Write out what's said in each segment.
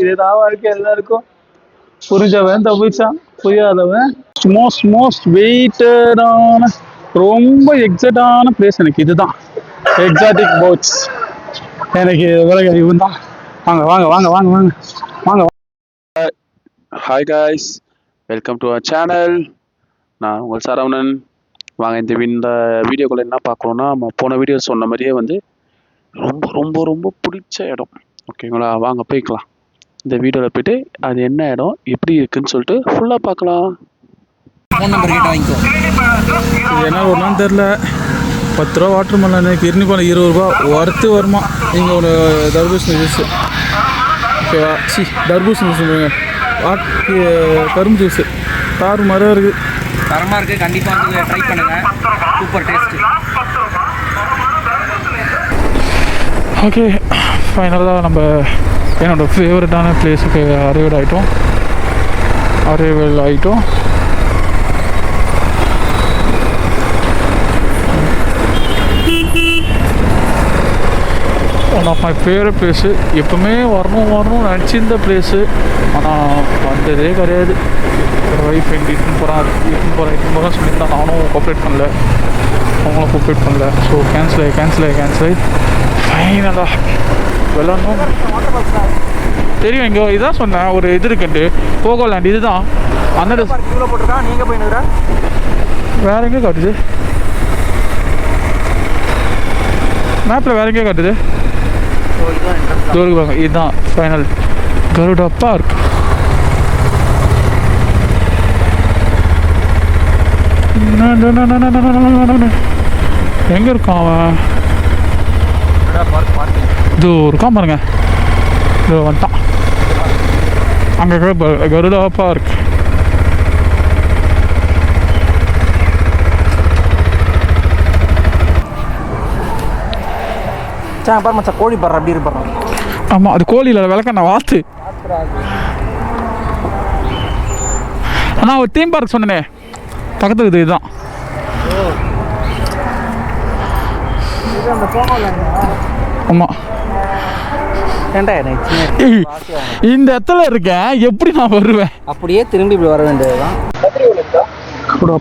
இதுதான் வாழ்க்கை எல்லாருக்கும். புரிஞ்சவன் தப்பிச்சான், புரியாதவன். மோஸ்ட் வெயிட்டடான ரொம்ப எக்ஸாக்டான பிளேஸ் எனக்கு இதுதான். எக்ஸாட்டிக் போட்ஸ் எனக்கு உலக இவன் தான். வாங்க வாங்க வாங்க வாங்க வாங்க வாங்க. Hi guys, welcome to our channel. நான் உங்கள் சரவணன். வாங்க இந்த வீடியோக்குள்ள என்ன பார்க்கணுன்னா, நம்ம போன வீடியோ சொன்ன மாதிரியே வந்து ரொம்ப ரொம்ப ரொம்ப பிடிச்ச இடம். ஓகேங்களா, வாங்க போய்க்கலாம். இந்த வீடியோவில் போய்ட்டு அது என்ன இடம் எப்படி இருக்குன்னு சொல்லிட்டு ஃபுல்லாக பார்க்கலாம். ஃபோன் நம்பர் கேட்டு வாங்கிக்கோ. இது என்ன ஒன்றும் தெரில. 10 ரூபா வாட்டர் மெலனு, கிருணிப்பாலம் 20 ரூபா ஒர்த்து வருமா. இங்கே ஒரு தர்பூசணி ஜூஸ், ஓகேவா? தர்பூசணி சொல்லுங்க, கரும்பு ஜூஸு தாறு மரம் இருக்குது, தரமாக இருக்குது. கண்டிப்பாக வந்து ட்ரை பண்ணுங்கள், சூப்பர் டேஸ்ட்டு. ஓகே, ஃபைனலாக நம்ம என்னோடய ஃபேவரட்டான பிளேஸுக்கு அரைவல் ஆகிட்டோம். One of my favourite place. எப்பவுமே வரணும்னு நினச்சிருந்த பிளேஸு, ஆனால் வந்ததே கிடையாது. ஒய்ஃப் எங்கே இட்டுன்னு போகிறேன் சொல்லியிருந்தா நானும் கோஆப்ரேட் பண்ணல, அவங்களும் கோஆப்ரேட் பண்ணல. So cancel. ஃபைனலாக விளாட்ணும். தெரியும், இங்கே இதான் சொன்னேன், ஒரு இது இருக்குன்ட்டு போகோலேண்ட். இதுதான் அந்த போட்டிருக்கா. நீங்கள் போயினுக்குற வேற எங்கே காட்டுது மேப்பில்? வேற எங்கே காட்டுது? தூருக்கு இதுதான் ஃபைனல் கருடா பார்க். எங்க இருக்கான் அவன்? இருக்கான் பாருங்க, வந்துட்டான். அங்கே கருடா பார்க். பாரு மச்சா, கோழி பாரு அப்படி இருப்பாரு. ஆமாம், அது கோழியில் விளக்கண்ணா வாத்து. ஆனால் ஒரு தீம் பார்க் சொன்னனே பக்கத்துக்கு இது, இதுதான். ஆமாம், இந்த இடத்துல இருக்கேன், எப்படி நான் வருவேன்? அப்படியே திரும்பி இப்படி வர வேண்டியதுதான்.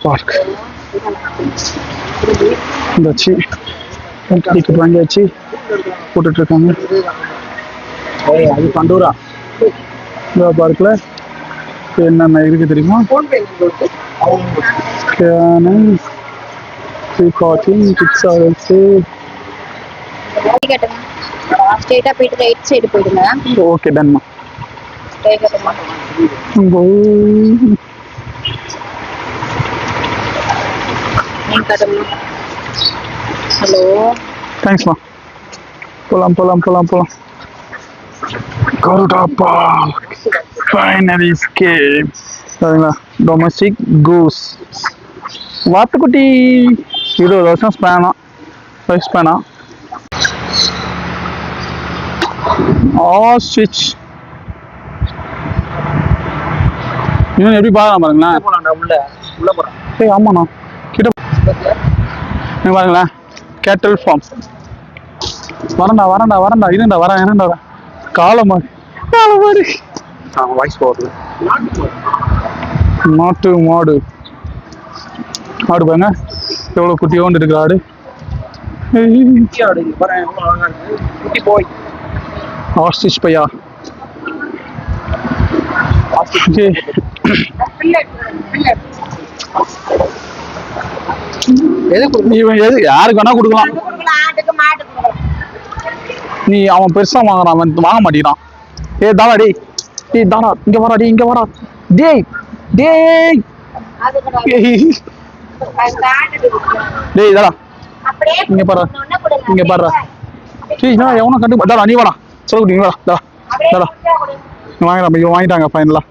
பார்க் இந்தாச்சு, டிக்கெட் வாங்கியாச்சு, போட்டுட்ருக்காங்க. அது பண்டூரா பார்க்கில் என்னென்ன இருக்குது தெரியுமா? ஸ்ட்ரைட்டா போயிட்டு ரைட் சைடு போயிடுங்க. ஓகே, டன்மா. ஹலோ, தேங்க்ஸ்மா. போலாம். Garuda park finally escape. சரிங்களா, டொமஸ்டிக் கூஸ் வாத்துக்குட்டி. 20 வருஷம் லைஃப் ஸ்பேனா. ஆஸ்ட்ரிச் இன்னும் எப்படி பார்க்கலாம் பாருங்களேன். உள்ள போறேன். சரி, ஆமாண்ணா கிட்ட பாருங்களேன். கேட்டல் ஃபார்ம். வரண்டா இருண்டா காலை மாதிரி வாய்ஸ் போகுது. நாட்டு மாடு பாருங்க, எவ்வளோ குட்டியோண்டு இருக்கு ஆடு. ஆஸ்ட்ரிச் பையா. யாருக்கு வேணா கொடுக்கலாம். நீ அவன் பெருசா வாங்குறான், அவன் வாங்க மாட்டேங்கிறான். தாடா டேய் தாடா, இங்க வாடா டேய் தாடா, இங்க பாரு. சரி, எவனா கண்டு தாடா, நீ வாடா சொல்லி நீ வாடா தாடா வாங்கிட்டாங்க ஃபைனலா.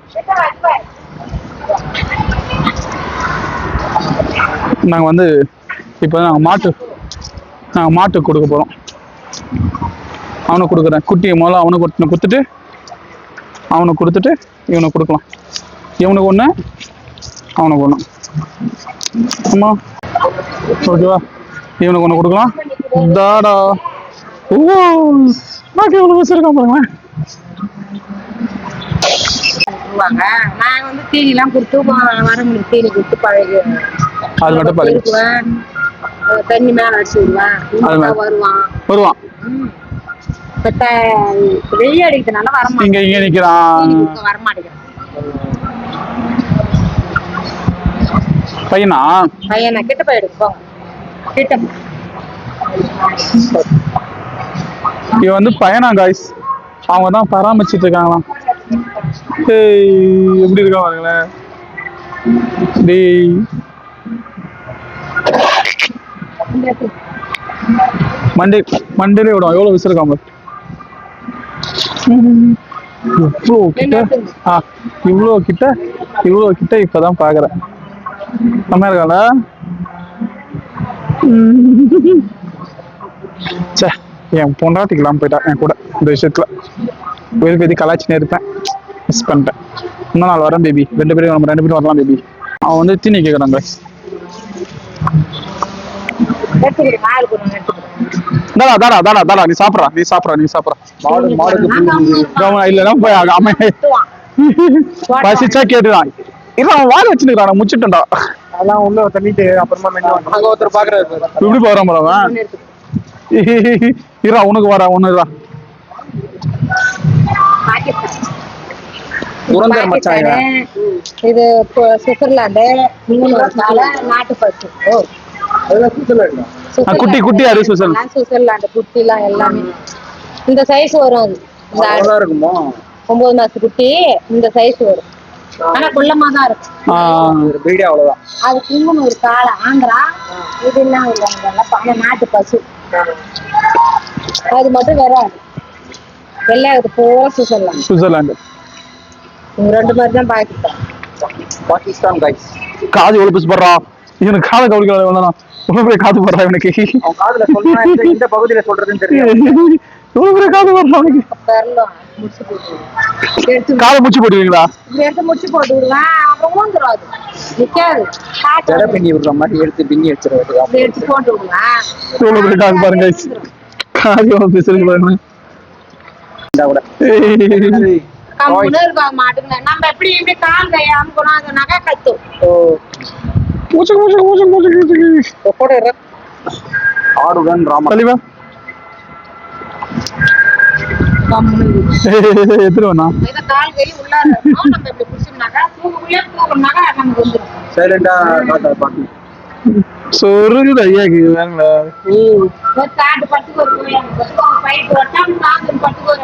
நாங்கள் வந்து இப்போ நாங்கள் மாட்டுக்கு கொடுக்க போகிறோம். அவனுக்கு கொடுக்குறேன் குட்டியை முதல்ல. அவனுக்கு கொடுத்துட்டு இவனுக்கு கொடுக்கலாம். இவனுக்கு ஒன்று, அவனுக்கு ஒன்று. ஆமாம், ஓகேவா? இவனுக்கு ஒன்று கொடுக்கலாம். தாடா. ஓ, எவ்வளோ வச்சுருக்கான் பாருங்களேன். போடுவாங்க. நான் வந்து தீனி எல்லாம் கொடுத்து வர முடியும், தீனி கொடுத்து பழகி அது மட்டும் பழகி இருக்குவேன். தண்ணி மேல அடிச்சு விடுவேன், வருவான். வெயில் அடிக்கிறதுனால இங்க நிக்கிறான், வரமாட்டேங்கிறான். பையனா கிட்ட போயிடுவோம். கிட்ட இவன் வந்து பையனா காய்ஸ், அவங்க தான் பராமரிச்சுட்டு இருக்காங்களாம். எப்படி இருக்கா பாருங்களேன். மண்டேலே விடும், எவ்வளவு விசிருக்காம இவ்வளோ கிட்ட இப்பதான் பாக்குறேன். நம்ம இருக்கால என் பொண்டாட்டிக்கலாம் போயிட்டா என் கூட இந்த விஷயத்துல. வெறுப்பேதி கலாச்சினே இருப்பேன், மிஸ் பண்ணிட்டேன். இன்னும் நாள் வரேன் பேபி, ரெண்டு பேரும் வரலாம் பேபி. அவன் வந்து தீனி கேட்குறாங்க. தாடா நீ சாப்பிட்றா. இல்லைன்னா போய் பசிச்சா கேட்டுதான். இல்ல அவன் வாழ வச்சுருக்கான், முச்சிட்டா அதெல்லாம் உள்ள தண்ணிட்டு அப்புறமா அங்க ஒருத்தர் பாக்குறாரு. இப்படி போறான் போறவன். இரா உனக்கு வரா ஒண்ணுடா. இது சுவிட்சர்லாந்து, நாட்டு பசு. குட்டி அது சுவிட்சர்லாந்து குட்டி எல்லாம் எல்லாமே இந்த சைஸ் வரும். அது இருக்குமோ 9 மாச குட்டி இந்த சைஸ் வரும். ஆனா குள்ளமா தான் இருக்கும். அவ்வளவுதான். அதுக்கு இன்னும் ஒரு காலை ஆந்திரா இதெல்லாம் இல்லை, நாட்டு பசு. அது மட்டும் வராது, வெள்ளை இது போல சுவிட்சர்லாந்து. ரெண்டு மாதிரி தான் பாகிஸ்தான் கைஸ். காது எவ்வளவு பிசு படுறா இவனுக்கு, காதை கவனிக்க வேணாம். காது படுறா இவனுக்கு. காதுல சொல்றா, இந்த பகுதியில சொல்றதுன்னு தெரியும். காது படுறா காலை முச்சு போட்டுவீங்களா? எடுத்து முச்சு போட்டு விடுவேன், அப்புறம் ஊந்துரும். அது நிக்காது, பின்னி விடுற மாதிரி எடுத்து பின்னி வச்சிருவேன், எடுத்து போட்டு விடுவேன். காது பாருங்க, காது எவ்வளவு பிசுருக்கு பாருங்க. மாட்டுங்க நம்ம எப்படி இப்படி கால் கை அமுக்கணும், அது நகை கத்தும். ஆடுடன் ராமா எத்துருவா கால் கை உள்ளார நம்ம இப்படி புடிச்சோம்னாக்கா தூக்குள்ளே போகணும்னாக்கா நமக்கு வந்துடும். சைலண்டா காட்டா பாட்டி சொருகுது ஐயாக்கு வேணுங்களா? காட்டு பட்டுக்கு ஒரு பைட்டு வட்டம் நாங்கள் பட்டுக்கு ஒரு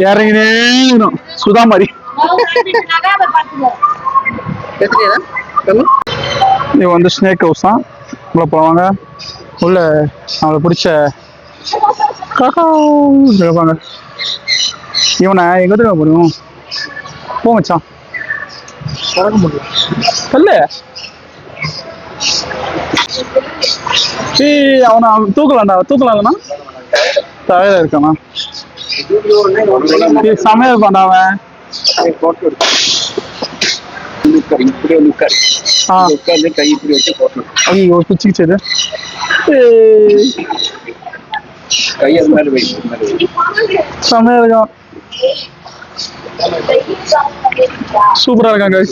இறங்கினே சுதா மாதிரி. இது வந்து ஸ்னேக் ஹவுஸ் தான். உள்ள போவாங்க, உள்ள அவங்களை பிடிச்ச கேட்பாங்க. இவனை எங்க தெரியுமா போடும் போ மச்சான் கல்லு. அவனை தூக்கலாம்னா தவையில இருக்கானா சமையல் இருப்பான்டா அவன். ஐயோ பிச்சுக்கிச்சு செமையா இருக்கான், சூப்பரா இருக்கான் guys.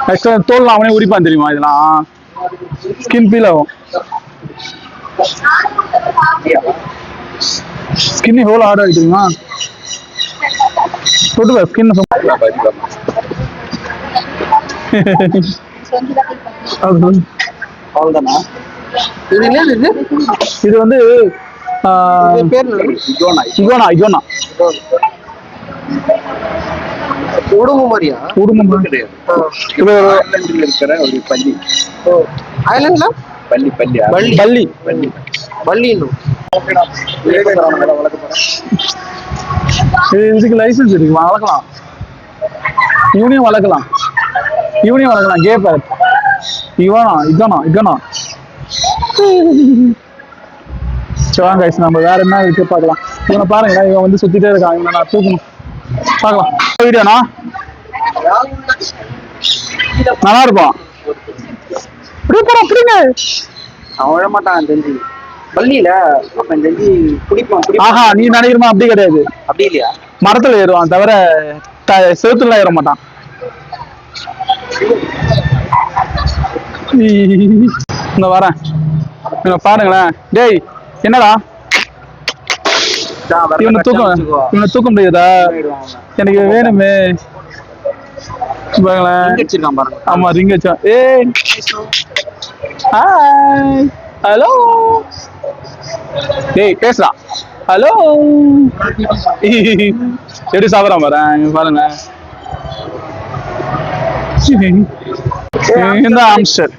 ஆக்சுவலா தோல்லாம் அவனே உரிப்பான் தெரியுமா, இதெல்லாம் ஸ்கின் பீல் ஆகும். ஸ்கின் எவ்வளவு ஹார்டா இருக்கு தெரியுமா, தொட்டு ஸ்கின் இது வந்து இகோனா உடும்பு மாதிரியா? உடும்பு கிடையாது, இருக்கிற ஒரு பள்ளி. ஐலண்ட்ல பள்ளி இதுக்கு லைசன்ஸ் இருக்கு, வளர்க்கலாம். இவனையும் வளர்க்கலாம், கே பேரட். இகோனா வாங்க guys, நம்ம வேற என்ன இருக்கு பார்க்கலாம். இவனை பாருங்க, இவன் வந்து சுத்திட்டே இருக்கான். இவனை நான் தூக்கணும், பார்க்கலாம். வீடியோனா நல்லா இருப்பான். அப்படிங்க அவன் விழ மாட்டான் தெரிஞ்சு. பள்ளியில அப்ப இந்த பிடிப்பான் ஆஹா நீ நினைக்கிறமா அப்படி கிடையாது. அப்படி இல்லையா? மரத்துல ஏறுவான் தவிர செவுத்துல ஏற மாட்டான். இந்த வரேன் பாருங்களேன். டேய் என்னடா இவனை தூக்க முடியாதா? எனக்கு வேணுமே. ஆமா ரிங் வச்சான். ஏய் ஹாய் ஹலோ டேய் பேசுறா. ஹலோ எப்படி சாப்பிட்றான் பாரு பாருங்க. இவன் தான் ஆம்ஸ்டர்.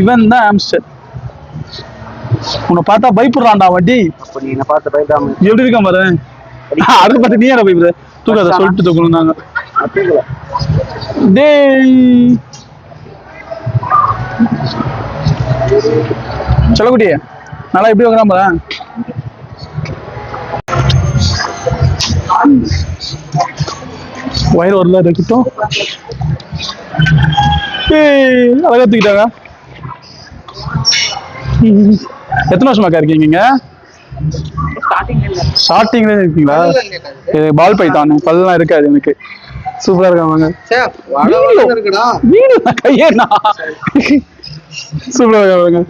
இவன் தான் ஆம்ஸ்டர். உன்னை பார்த்தா பயப்படுறான்டா வண்டி. அப்ப நீ என்ன பார்த்து பயப்படாம எப்படி இருக்கான் பாரு. அதை பார்த்து நீ என்ன பயப்படுற? தூக்காத சொல்லிட்டு தூக்கணும் நாங்க. டேய் சொல்லக்குட்டி நல்லா எப்படி வைக்கிறான் பாரு. வயிறு வரல இருக்கட்டும். அழகா தூக்கிட்டாங்க. எத்தனை வருஷமாக்கா இருக்கீங்க இங்க? ஸ்டார்டிங்ல இருக்கீங்களா? பால் பைத்தான் பல்லாம் இருக்காது எனக்கு. சூப்பரா இருக்காங்க. கையேண்ணா சூப்பரா இருக்காங்க.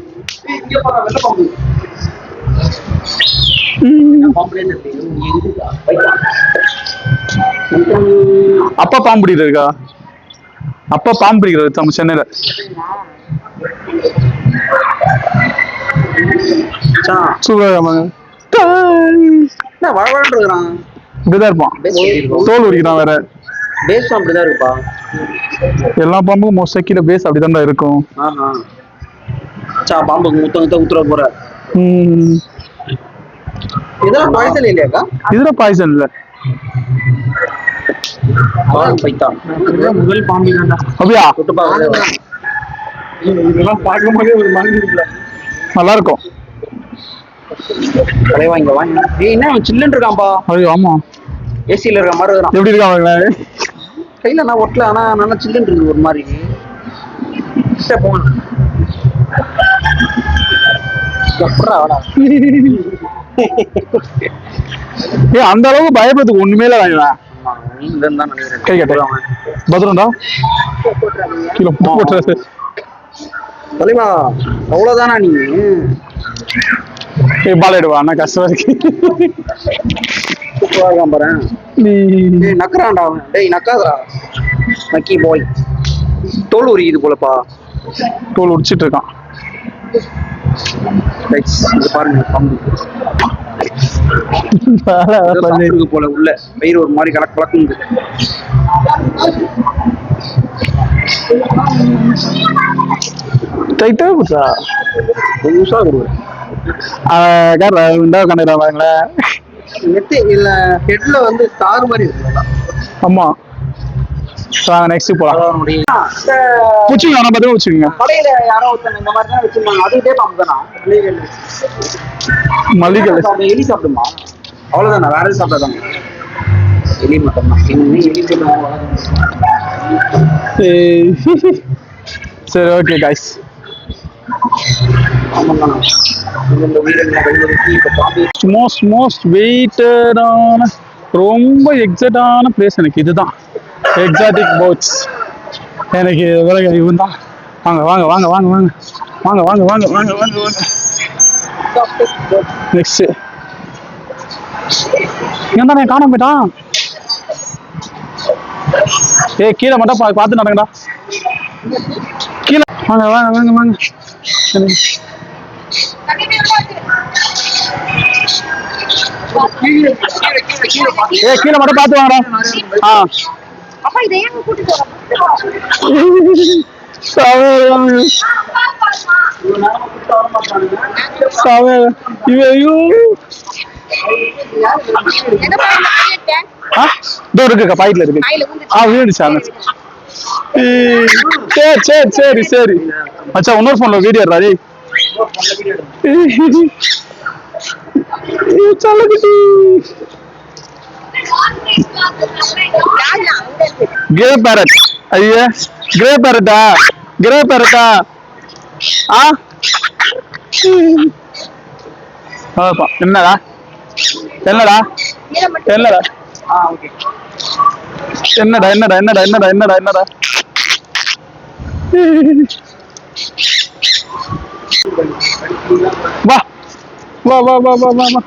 அப்பா பாம்பு பிடிக்கிறது இருக்கா? அப்பா பாம்பு பிடிக்கிறது நம்ம சென்னையில. சூப்பரா இருக்காங்க. இப்படிதான் இருப்பான். தோல் உரிக்கிறான் வேற. பேஸ் அப்படிதான் இருக்குப்பா. எல்லா பாம்புக்கும் மோஸ்டா கீழே பேஸ் அப்படிதான் இருக்கும். பாம்புக்கு முத்த ஊத்துற போற. இதெல்லாம் பாய்சன் இல்லையாக்கா? இதுல பாய்சன் இல்ல. முதல் பாம்பு அப்படியா? நல்லா இருக்கும். வாங்க வாங்க. என்ன சில்லுன்னு இருக்கான்பா. ஐயோ ஆமா ஏசியில இருக்க மாதிரி இருக்கான். எப்படி இருக்காங்க? கையில நான் ஒட்டல, ஆனா நல்லா சில்லுன்னு இருக்கு ஒரு மாதிரி. அந்த அளவுக்கு பயப்படுறதுக்கு ஒண்ணுமே இல்ல. கை கட்ட பத்திரம்டா கீழே போட்டு தலைவா. அவ்வளவுதானா நீ? பால் எடுவா அண்ணா கஷ்டமா இருக்கு. நக்கறான்டா. டேய் நக்காதடா நக்கி போய். தோல் உரிக்குது போலப்பா. தோல் உரிச்சிட்டு இருக்கான். பாருங்க பாம்பு போல உள்ள வயிறு ஒரு மாதிரி கலக்கு கலக்குங்க. டைட்டா புத்தா புதுசா பாருங்களேன். நெத்தி இல்ல ஹெட்ல வந்து ஸ்டார் மாதிரி இருக்கு. ஆமா நெக்ஸ்ட் போலாம். பூச்சிங்க வேணா பார்த்து வச்சுக்கோங்க. கடையில யாரோ ஒருத்தங்க இந்த மாதிரி தான் வச்சிருந்தாங்க. அது இதே பாம்பு தானா? மல்லிகை எலி சாப்பிடுமா? அவ்வளவுதானா? வேற எதுவும் சாப்பிடாதாங்க? எலி மட்டும் தான். சரி ஓகே கைஸ். மோஸ்ட் வெயிட்டடான ரொம்ப எக்ஸாக்டான பிளேஸ் எனக்கு இதுதான். எக்ஸாட்டிக் போட்ஸ் எனக்கு இவன் தான். வாங்க வாங்க வாங்க வாங்க வாங்க வாங்க வாங்க வாங்க வாங்க வாங்க வாங்க. நெக்ஸ்ட் இவன் தானே காணாம போயிட்டான். கீழே மட்டும் பார்த்து நடங்கடா. கீழே வாங்க வாங்க வாங்க வாங்க. கீழே மட்டும் பார்த்து வாங்கடா. இருக்கு பாக்கெட்ல இருக்கு. வீடுச்சாங்க. சரி சரி சரி மச்சா இன்னொரு போன்ல வீடியோ எடுறா. Grey parrot. ஐயா கிரே பேரட்டா? கிரே பேரட்டா? அதான் என்னடா என்னடா என்னடா ஓகே. என்னடா என்னடா என்னடா என்னடா என்னடா என்னடா வா வா வா வா வா வா வா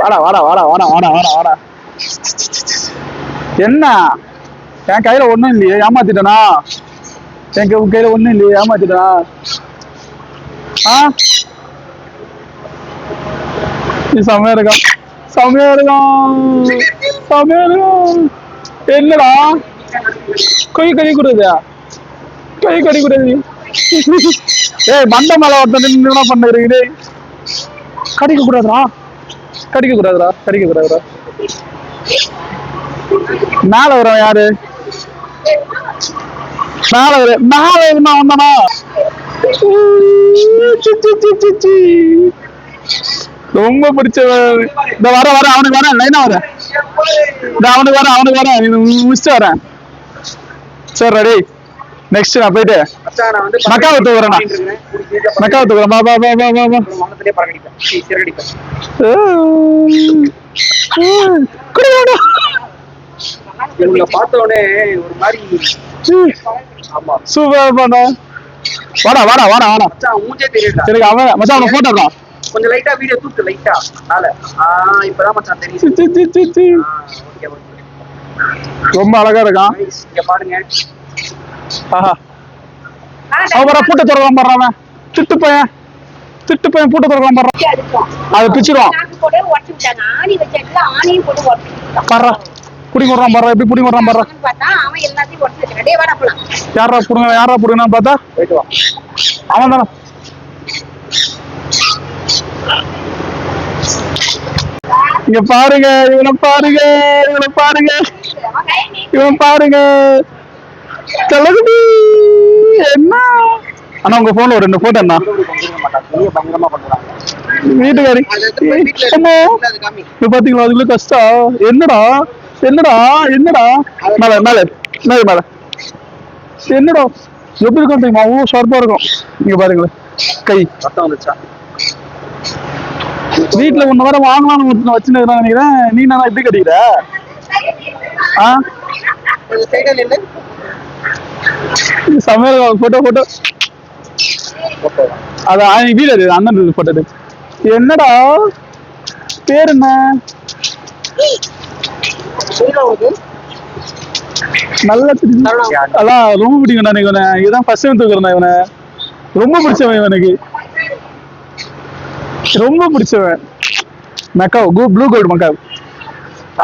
வாடா வாடா வாடா வாடா வாடா வாடா வாடா என்ன என் கையில ஒண்ணும் இல்லையே ஏமாத்திட்டனா என் கையில ஒண்ணும் இல்லையே ஏமாத்திட்டனா நீ செமையா இருக்கான் செமையா இருக்கான் செமையா இருக்கான் என்னடா கை கடி கூடாதா கை கடி கூடாது ஏய் மண்ட மேல ஒருத்தன் என்ன பண்ணுறீங்க கடிக்க கூடாதுடா கடிக்க கூடாதுடா கடிக்க கூடாதுடா மேல வரும் யாரு மேல இருந்தா வந்தானா ரொம்ப பிடிச்சவன் இந்த வர அவனுக்கு வரேன் லைனா வரேன் இந்த அவனுக்கு வரேன் முடிச்சுட்டு வரேன் சரி ரெடி நெக்ஸ்ட் நான் போயிட்டு மக்காவத்து வரேன் மக்காவத்து வரேன் பா பா பா பா பார்த்தோடனே ஒரு மாதிரி சூப்பர் பண்ண வாடா வாடா வாடா வாடா மூஞ்சே தெரியல எனக்கு அவன் மச்சான் அவனை போட்டோ தான் கொஞ்சம் லைட்டா வீடியோ தூக்கு லைட்டா மேல இப்பதான் மச்சான் தெரியும். ரொம்ப அழகா இருக்கான் இங்க பாருங்க. ஆஹா அவன் பூட்ட திறக்கலாம் பாடுறான் திட்டு பையன் பூட்ட திறக்கலாம் பாடுறான் அதை பிச்சிருவான் பாடுறா புடிங்க விடுறான் பாடுறா எப்படி புடிங்க விடுறான் பாடுறா யாரா புடுங்க பார்த்தா அவன் தானே இங்க பாருங்க இவனை பாருங்க என்ன அண்ணா உங்க போன்ல ஒரு 2 போட்டோ அண்ணா வீட்டுக்காரி பாத்தீங்களா அதுக்குள்ள கஷ்டம் என்னடா மேல என்னடா எப்படி இருக்கும் தெரியுமா அவ்வளவு ஷார்ப்பா இருக்கும் இங்க பாருங்களேன் கை வீட்டுல 1 வாரம் வாங்கலாம்னு வச்சுன்னு நினைக்கிறேன் நீ நானா எப்படி கட்டிக்கிற சமையல் போட்டோ அது வீடு அண்ணன் போட்டது என்னடா பேர் என்ன நல்ல அதான் ரொம்ப பிடிக்கும் நான் இவனை இதுதான் ஃபர்ஸ்ட் டைம் தூக்குறேன் இவனை ரொம்ப பிடிச்சவன் இவனுக்கு ரொம்ப பிடிச்சவன் மக்காவ் ப்ளூ கோல்டு மக்காவ்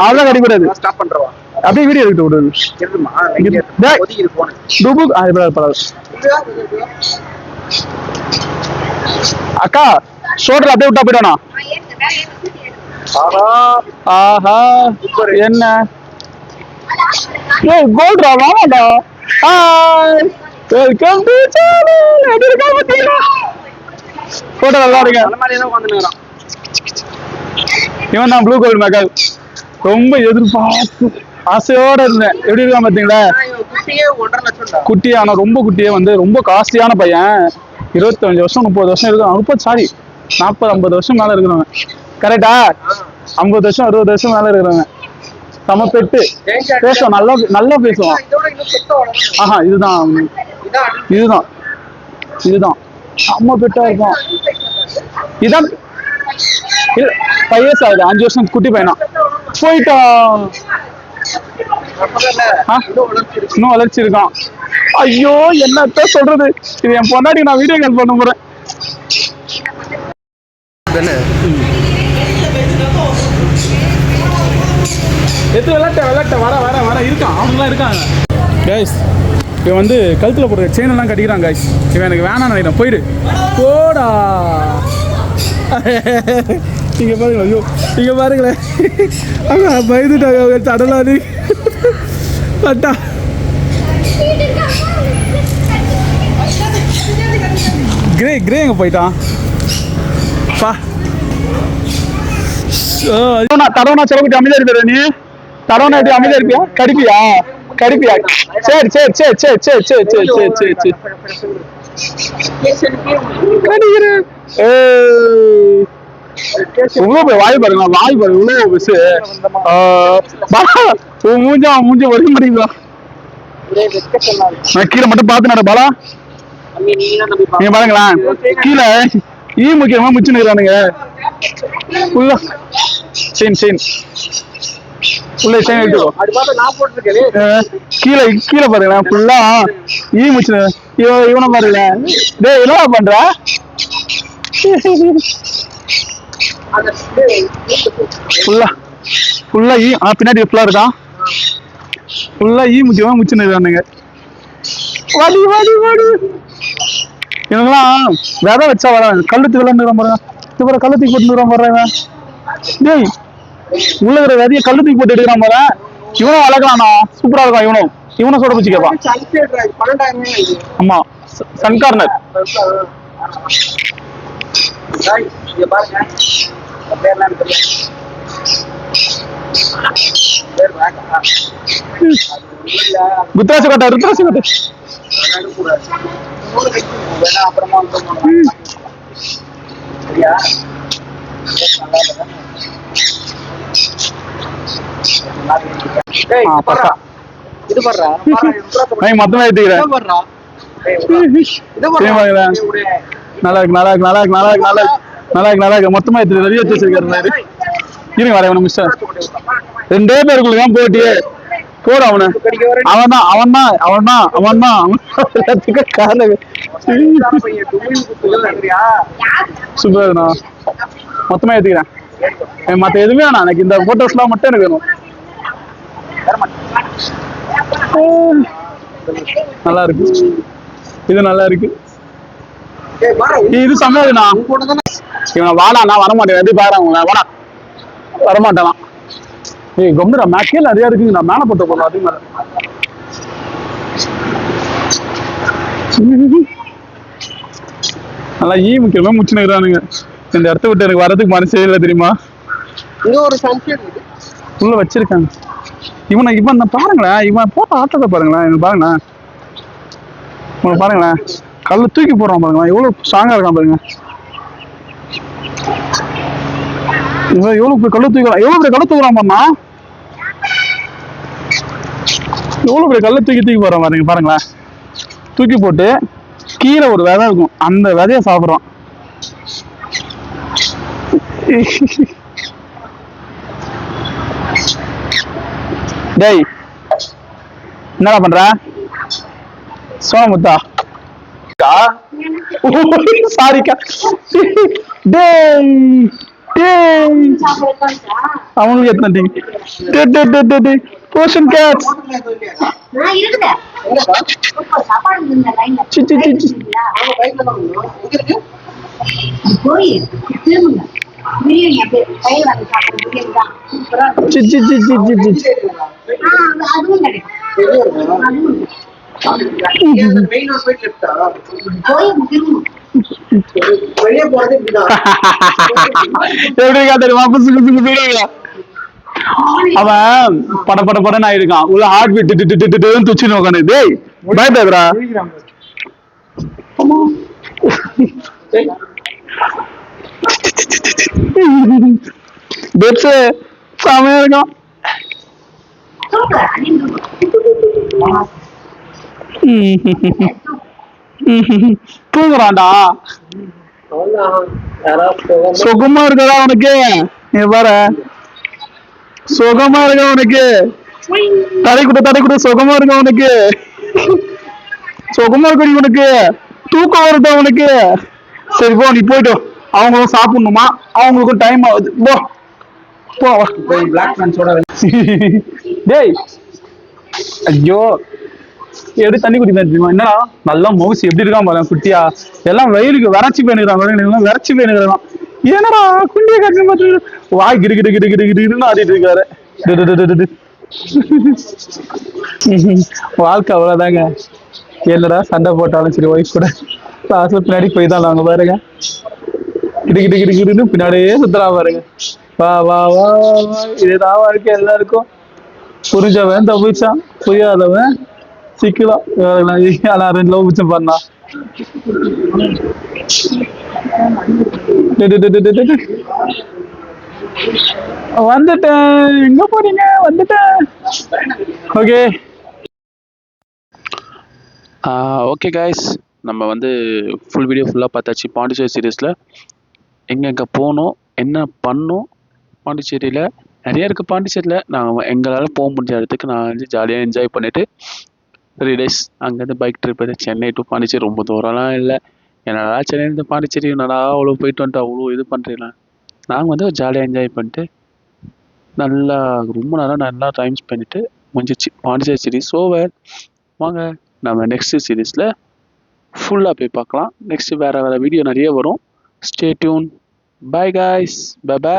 அவ்வளவு கடிக்கூடாது அப்படியே வீடியோ எடுத்து விடுது அக்கா ஷோல்டர் அப்படியே விட்டா போயிடானா ஆஹா என்ன ஏய் கோல்ட்ரா வாடா ஹாய் வெல்கம் டு சேனல் எப்படி இருக்கா பாத்தீங்களா போட்டோ நல்லா இருக்கு அந்த மாதிரி தான் உட்கார்ந்துறான் இவன் தான் ப்ளூ கோல்ட் மக்காவ் ரொம்ப எதிர்பார்த்து ஆசையோட இருந்தேன் எப்படி இருக்கான் பாத்தீங்களா குட்டியே ஆனா ரொம்ப குட்டியே வந்து ரொம்ப காஸ்ட்லியான பையன் 25 வருஷம் 30 வருஷம் இருக்கும் 40 வருஷம் மேல இருக்கிறவங்க கரெக்டா 50 வருஷம் 60 வருஷம் மேல இருக்கிறவங்க சம பெட்டு பேசுவான் நல்லா பேசுவான் ஆஹா இதுதான் செம்ம பெட்டா இருக்கும் இதான் 5 years ஆகுது 5 வருஷம் குட்டி பையனா போயிட்டான் இன்னும் வளர்ச்சி இருக்கான் ஐயோ என்னத்த சொல்றது இது என் பொண்டாட்டி நான் வீடியோ கால் பண்ண போறேன் விளையாட்ட வர இருக்கான் அவங்களாம் இருக்காங்க கைஸ் இவன் வந்து கழுத்துல போடுற செயின் எல்லாம் கட்டிக்கிறான் கைஸ் இவன் எனக்கு வேணாம் நினைக்கிறேன் போயிடு போடா இங்க பாருங்களேன் ஐயோ இங்க பாருங்களேன் பயந்துட்டாங்க அவங்க தடலாது பட்டா கிரே எங்க போயிட்டான் பா தடவனா செலவுக்கு அமைதியா இருப்பியா நீ தடவனா எப்படி அமைதியா இருப்பியா கடிப்பியா சரி கடிக்கிறேன் இவ்வளவு போய் வாய் பாருங்க வாய் பாருங்க இவ்வளவு பெருசு மூஞ்சி வர மாட்டீங்களா நான் கீழே மட்டும் பார்த்து நட பாலா நீங்க பாருங்களேன் கீழே முக்கியமா முச்சு நிக்கிறானுங்க உள்ள செயின் உள்ள செயின் எடுத்துக்கோ கீழே கீழே பாருங்களேன் ஃபுல்லா முச்சு இவனை பாருங்க டேய் என்னடா பண்ற ஃபுல்லா பின்னாடி ஃபுல்லா இருக்கான் ஃபுல்லா முக்கியமா முச்சு நிக்கிறானுங்க வாடி வாடி வாடி இவங்கெல்லாம் விதை வச்சா வராங்க கல்லுத்து விளையாண்டு பாருங்க இப்ப கல்லுத்துக்கு போட்டு போடுறேன் டேய் உள்ள இருக்கிற விதைய கல்லுத்துக்கு போட்டு எடுக்கிறான் பாரு இவனும் வளர்க்கலாம்ண்ணா சூப்பரா இருக்கான் இவனும் சொல்ற வச்சு கேட்பான் ஆமா சன் கார்னர் ருத்ராட்ச கட்டை மொத்தமா ஏத்துக்கிறேன் நல்லா இருக்கு நல்லா இருக்கு நல்லா இருக்கு நல்லா இருக்கு நல்லா இருக்கு நல்லா இருக்கு நல்லா இருக்கு மொத்தமா ஏத்து வெளியே வச்சு வச்சிருக்காரு இருங்க வரேன் மிஸ்டர் 2 பேருக்குள்ளதான் போட்டியே போடு அவனு அவன்தான் சூப்பர்ண்ணா மொத்தமா ஏத்துக்கிறேன் மத்த எதுவுமே வேணாம் எனக்கு இந்த போட்டோஸ் எல்லாம் மட்டும் எனக்கு வேணும் நல்லா இருக்கு இது நல்லா இருக்கு இது சமையல்ண்ணா இவன் வாடாண்ணா வரமாட்டேன் எது பாருங்க வாடா வரமாட்டானா ஏய் கம்முடா மேக்கேல நிறைய இருக்குங்க நான் மேல போட்டு போறேன் அதே மாதிரி நல்லா முக்கியமா முச்சு நிக்கிறானுங்க இந்த இடத்த விட்டு எனக்கு வரதுக்கு மனசே இல்லை தெரியுமா உள்ள வச்சிருக்காங்க இவன் பாருங்களேன் இவன் போட்ட ஆட்டத்தை பாருங்களேன் இவன் பாருங்களேன் உங்களை பாருங்களேன் கல்ல தூக்கி போடுறான் பாருங்களேன் எவ்வளவு ஸ்ட்ராங்கா இருக்கான் பாருங்க இவன் எவ்வளவு கல்ல தூக்கிறான் எவ்வளவு பெரிய கல்ல தூக்குறான் பாருண்ணா எவ்வளவு பெரிய கல்ல தூக்கி போறான் பாருங்க பாருங்களேன் தூக்கி போட்டு கீழே ஒரு விதை இருக்கும் அந்த விதைய சாப்பிடுறான் டேய் என்னடா பண்ற சோமுத்தா சாரிக்கா டேய் டேய் அவனுக்கு எத்தனை போஷன் கேட்ஸ் அவன் பட பட படன்னு ஆயிருக்கான் உள்ள ஹார்ட் பீட் துச்சு உட்காந்து டேய் பயப்படுறா செமையா இருக்கான் தூங்குறான்டா சுகமா இருக்கா உனக்கு நீ பாரு சுகமா இருக்கா உனக்கு தடை கூட சுகமா இருக்கா உனக்கு சுகமா இருக்க உனக்கு தூக்கம் வருதா உனக்கு சரி போ நீ போயிட்டு அவங்களும் சாப்பிடணுமா அவங்களுக்கும் டைம் ஆகுது போ பிளாக் ஃப்ரெண்ட்ஸோட டேய் ஐயோ எப்படி தண்ணி குடிப்பேன் தெரியுமா என்னடா நல்லா மவுஸ் எப்படி இருக்கான் பாருங்க குட்டியா எல்லாம் வெயிலுக்கு வறட்சி போயிருக்கான் வறட்சி போயிருக்கான் என்னடா குண்டிய காட்சி பார்த்து வாய் கிடு கிடு கிடு கிடு கிடுன்னு ஆடிட்டு இருக்காரு வாழ்க்கை அவ்வளவுதாங்க என்னடா சண்டை போட்டாலும் சரி ஒய்ஃப் கூட கிளாஸ்ல பின்னாடி போய் தான் அவங்க பாருங்க கிடு கிடு கிடு கிடுன்னு பின்னாடியே சுத்தரா பாருங்க வா வா வா இதுதான் வாழ்க்கை எல்லாருக்கும் புரிஞ்சவன் தப்பிச்சான் புரியாதவன் சிக்கலாம் 2 லவ் மிச்சம் பண்ணா வந்துட்டேன். எங்க போறீங்க? வந்துட்டேன். ஓகே. ஓகே காய்ஸ், நம்ம வந்து ஃபுல் வீடியோ ஃபுல்லாக பார்த்தாச்சு. பாண்டிச்சேரி சீரீஸில் எங்கெங்கே போனோம், என்ன பண்ணோம். பாண்டிச்சேரியில் நிறைய இருக்குது. பாண்டிச்சேரியில் நான் எங்களால் போக முடிஞ்ச இடத்துக்கு நான் வந்து ஜாலியாக என்ஜாய் பண்ணிவிட்டு 3 days அங்கேருந்து பைக் ட்ரிப் எடுத்து சென்னை டு பாண்டிச்சேரி. ரொம்ப தூரம்லாம் இல்லை. என்னடா சென்னையிலேருந்து பாண்டிச்சேரி என்னடா அவ்வளோ போயிட்டு வந்துட்டு அவ்வளோ இது பண்ணுறீங்களா. நாங்கள் வந்து ஜாலியாக என்ஜாய் பண்ணிட்டு நல்லா ரொம்ப நல்லா டைம் ஸ்பெண்ட் பண்ணிட்டு முடிஞ்சிச்சு பாண்டிச்சேரி சீரீஸ் ஓவர். வாங்க நம்ம நெக்ஸ்ட் சீரீஸில் ஃபுல்லாக போய் பார்க்கலாம். நெக்ஸ்ட் வேறு வீடியோ நிறைய வரும். Stay tuned. Bye guys. By.